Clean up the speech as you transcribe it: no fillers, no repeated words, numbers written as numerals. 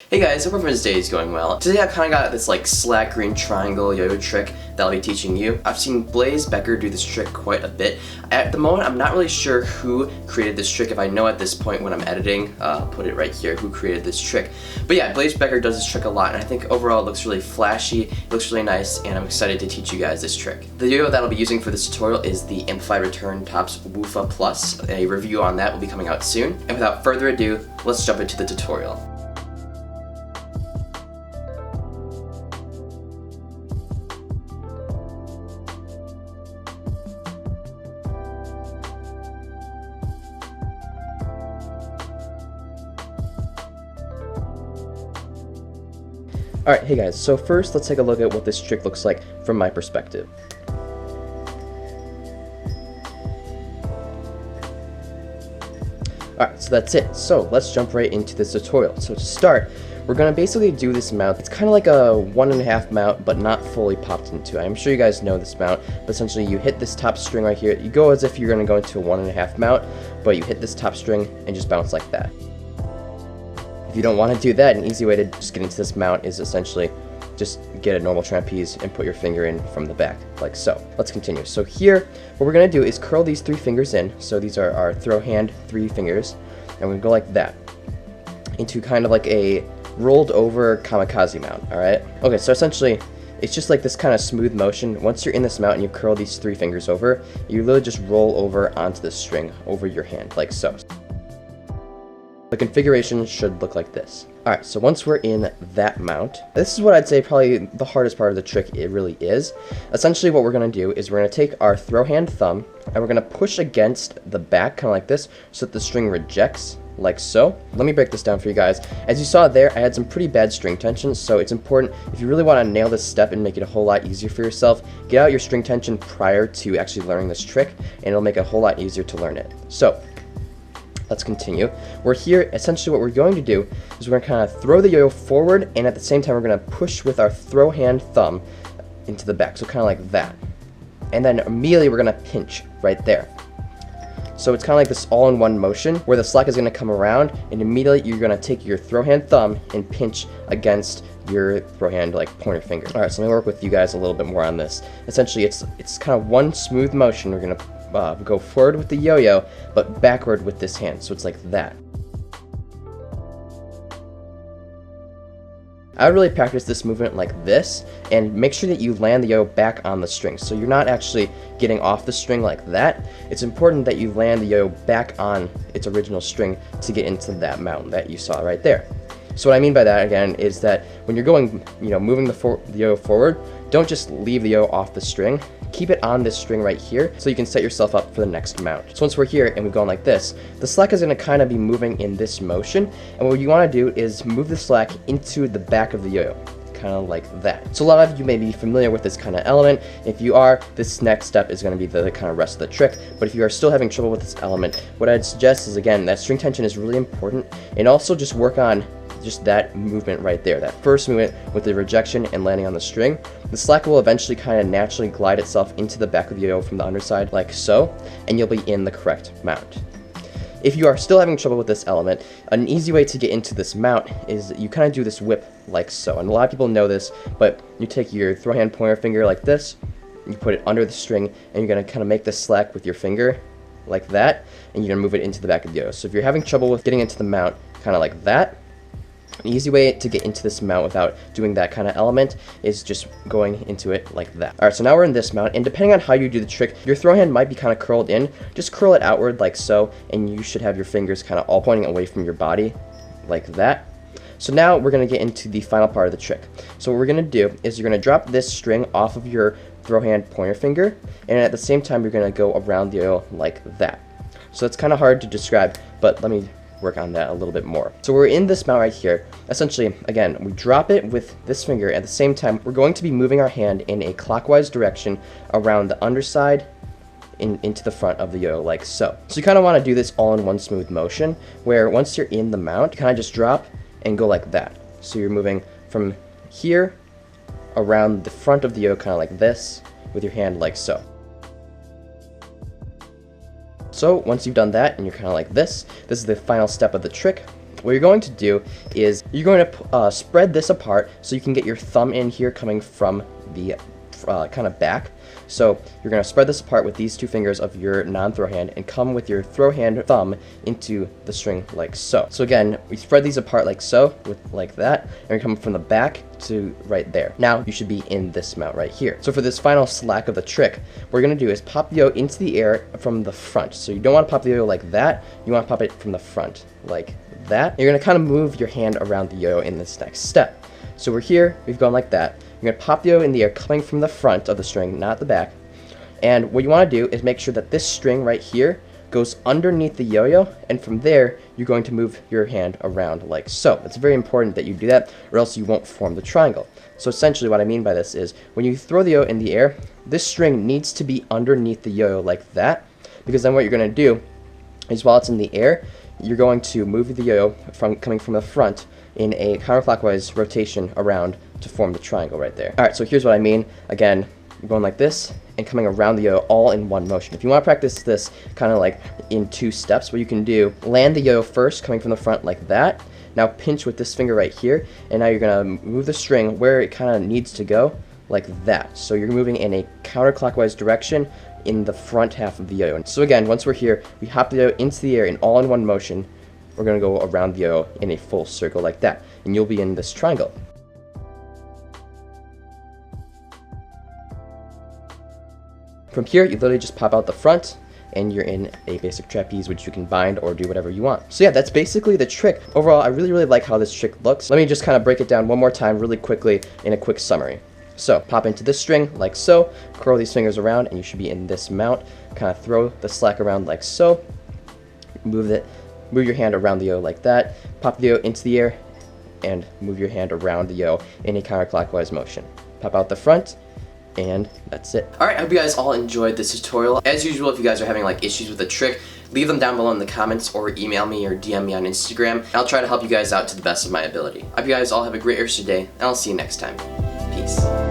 Hey guys, hope everyone's day is going well. Today I kind of got this like slack green triangle yo-yo trick that I'll be teaching you. I've seen Blaze Becker do this trick quite a bit. At the moment, I'm not really sure who created this trick. If I know at this point when I'm editing, I'll put it right here, who created this trick. But yeah, Blaze Becker does this trick a lot, and I think overall it looks really flashy, it looks really nice, and I'm excited to teach you guys this trick. The yo-yo that I'll be using for this tutorial is the Amplify Return Tops Woofa Plus. A review on that will be coming out soon. And without further ado, let's jump into the tutorial. Alright, hey guys, so first let's take a look at what this trick looks like from my perspective. Alright, so that's it. So let's jump right into this tutorial. So to start, we're going to basically do this mount. It's kind of like a 1.5 mount, but not fully popped into it. I'm sure you guys know this mount, but essentially you hit this top string right here. You go as if you're going to go into a 1.5 mount, but you hit this top string and just bounce like that. If you don't want to do that, an easy way to just get into this mount is essentially just get a normal trapeze and put your finger in from the back, like so. Let's continue. So here, what we're going to do is curl these 3 fingers in. So these are our throw hand 3 fingers, and we're going to go like that into kind of like a rolled over kamikaze mount, alright? Okay, so essentially, it's just like this kind of smooth motion. Once you're in this mount and you curl these 3 fingers over, you literally just roll over onto the string over your hand, like so. The configuration should look like this. Alright, so once we're in that mount, this is what I'd say probably the hardest part of the trick it really is. Essentially what we're going to do is we're going to take our throw hand thumb and we're going to push against the back, kind of like this, so that the string rejects, like so. Let me break this down for you guys. As you saw there, I had some pretty bad string tension, so it's important, if you really want to nail this step and make it a whole lot easier for yourself, get out your string tension prior to actually learning this trick, and it'll make it a whole lot easier to learn it. So, let's continue. We're here, essentially what we're going to do is we're going to kind of throw the yo-yo forward, and at the same time we're going to push with our throw hand thumb into the back, so kind of like that. And then immediately we're going to pinch right there. So it's kind of like this all-in-one motion where the slack is going to come around, and immediately you're going to take your throw hand thumb and pinch against your throw hand like pointer finger. Alright, so let me work with you guys a little bit more on this. Essentially it's kind of one smooth motion. We're going to go forward with the yo-yo, but backward with this hand, so it's like that. I would really practice this movement like this, and make sure that you land the yo back on the string, so you're not actually getting off the string like that. It's important that you land the yo back on its original string to get into that mount that you saw right there. So what I mean by that, again, is that when you're going, moving the yo forward, don't just leave the yo off the string. Keep it on this string right here so you can set yourself up for the next mount. So once we're here and we've gone like this, the slack is going to kind of be moving in this motion, and what you want to do is move the slack into the back of the yo-yo, kind of like that. So a lot of you may be familiar with this kind of element. If you are, this next step is going to be the kind of rest of the trick, but if you are still having trouble with this element, what I'd suggest is, again, that string tension is really important, and also just work on just that movement right there, that first movement with the rejection and landing on the string. The slack will eventually kind of naturally glide itself into the back of the yo-yo from the underside like so, and you'll be in the correct mount. If you are still having trouble with this element, an easy way to get into this mount is you kind of do this whip like so, and a lot of people know this, but you take your throw hand pointer finger like this, you put it under the string, and you're going to kind of make this slack with your finger like that, and you're going to move it into the back of the yo-yo. So if you're having trouble with getting into the mount kind of like that, an easy way to get into this mount without doing that kind of element is just going into it like that. Alright, so now we're in this mount, and depending on how you do the trick, your throw hand might be kind of curled in. Just curl it outward like so, and you should have your fingers kind of all pointing away from your body like that. So now we're going to get into the final part of the trick. So what we're going to do is you're going to drop this string off of your throw hand pointer finger, and at the same time you're going to go around the yo like that. So it's kind of hard to describe, but let me work on that a little bit more. So we're in this mount right here. Essentially, again, we drop it with this finger. At the same time, we're going to be moving our hand in a clockwise direction around the underside into the front of the yo like so. So you kind of want to do this all in one smooth motion, where once you're in the mount, you kind of just drop and go like that. So you're moving from here around the front of the yo kind of like this with your hand like so. So once you've done that and you're kind of like this is the final step of the trick. what you're going to do is you're going to spread this apart so you can get your thumb in here coming from the kind of back. So you're going to spread this apart with these two fingers of your non-throw hand and come with your throw hand thumb into the string like so. So again, we spread these apart like so, with like that, and we come from the back to right there. Now you should be in this mount right here. So for this final slack of the trick, what we're going to do is pop the yo into the air from the front. So you don't want to pop the yo like that, you want to pop it from the front like that. You're going to kind of move your hand around the yo in this next step. So we're here, we've gone like that. You're going to pop the yo in the air coming from the front of the string, not the back. And what you want to do is make sure that this string right here goes underneath the yo-yo, and from there you're going to move your hand around like so. It's very important that you do that, or else you won't form the triangle. So essentially what I mean by this is when you throw the yo in the air, this string needs to be underneath the yo-yo like that, because then what you're going to do is while it's in the air, you're going to move the yo-yo coming from the front in a counterclockwise rotation around to form the triangle right there. Alright, so here's what I mean. Again, you're going like this and coming around the yo-yo all in one motion. If you want to practice this kind of like in 2 steps, what you can do, land the yo-yo first coming from the front like that. Now pinch with this finger right here, and now you're going to move the string where it kind of needs to go like that. So you're moving in a counterclockwise direction in the front half of the yo-yo. So again, once we're here, we hop the yo-yo into the air in all in one motion. We're going to go around the yo-yo in a full circle like that, and you'll be in this triangle. From here, you literally just pop out the front, and you're in a basic trapeze, which you can bind or do whatever you want. So yeah, that's basically the trick. Overall, I really like how this trick looks. Let me just kind of break it down one more time really quickly in a quick summary. So pop into this string like so, curl these fingers around, and you should be in this mount. Kind of throw the slack around like so, move your hand around the yo like that, pop the yo into the air, and move your hand around the yo in a counterclockwise motion. Pop out the front, and that's it. Alright, I hope you guys all enjoyed this tutorial. As usual, if you guys are having like issues with the trick, leave them down below in the comments or email me or DM me on Instagram, and I'll try to help you guys out to the best of my ability. I hope you guys all have a great rest of your day, and I'll see you next time. Peace.